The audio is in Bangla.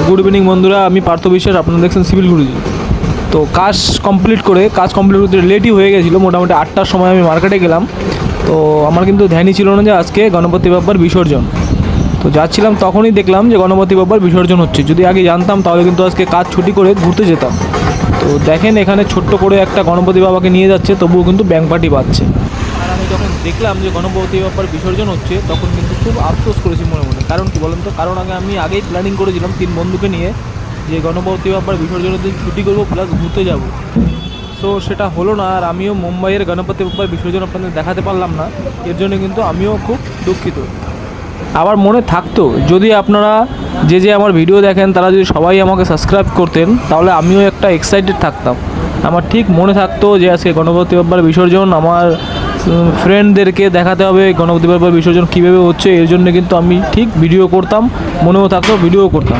গুড ইভিনিং বন্ধুরা, আমি পার্থ বিশ্বাস, আপনারা দেখছেন সিভিল গুরুজি। তো কাজ কমপ্লিট করতে লেটই হয়ে গেছিলো, মোটামুটি 8টার সময় আমি মার্কেটে গেলাম। তো আমার কিন্তু ধ্যানই ছিল না যে আজকে গণপতি বাপ্পার বিসর্জন। তো যাচ্ছিলাম তখনই দেখলাম যে গণপতি বাপ্পার বিসর্জন হচ্ছে। যদি আগে জানতাম তাহলে কিন্তু আজকে কাজ ছুটি করে ঘুরতে যেতাম। তো দেখেন এখানে ছোট্ট করে একটা গণপতি বাবাকে নিয়ে যাচ্ছে, তবুও কিন্তু ব্যাঙ পার্টি বাজছে। আর আমি যখন দেখলাম যে গণপতি বাপ্পার বিসর্জন হচ্ছে তখন কিন্তু খুব আফসোস করেছি মনে মনে। কারণ কি বলেন তো, কারণ আমি আগেই প্ল্যানিং করেছিলাম 3 বন্ধুকে নিয়ে যে গণপতি বাপ্পার বিসর্জনের দিন ছুটি করবো প্লাস ঘুরতে যাব। তো সেটা হলো না, আর আমিও মুম্বাইয়ের গণপতি বাপ্পার বিসর্জন আপনাদের দেখাতে পারলাম না। এর জন্য কিন্তু আমিও খুব দুঃখিত। আমার মনে থাকতো যদি আপনারা যে আমার ভিডিও দেখেন তারা যদি সবাই আমাকে সাবস্ক্রাইব করতেন তাহলে আমিও একটা এক্সাইটেড থাকতাম। আমার ঠিক মনে থাকতো যে আজকে গণপতি বাপ্পার বিসর্জন, আমার ফ্রেন্ডদেরকে দেখাতে হবে গণপতি বাপ্পার বিসর্জন কীভাবে হচ্ছে। এর জন্য কিন্তু আমি ঠিক ভিডিও করতাম, মনেও থাকতো ভিডিও করতাম।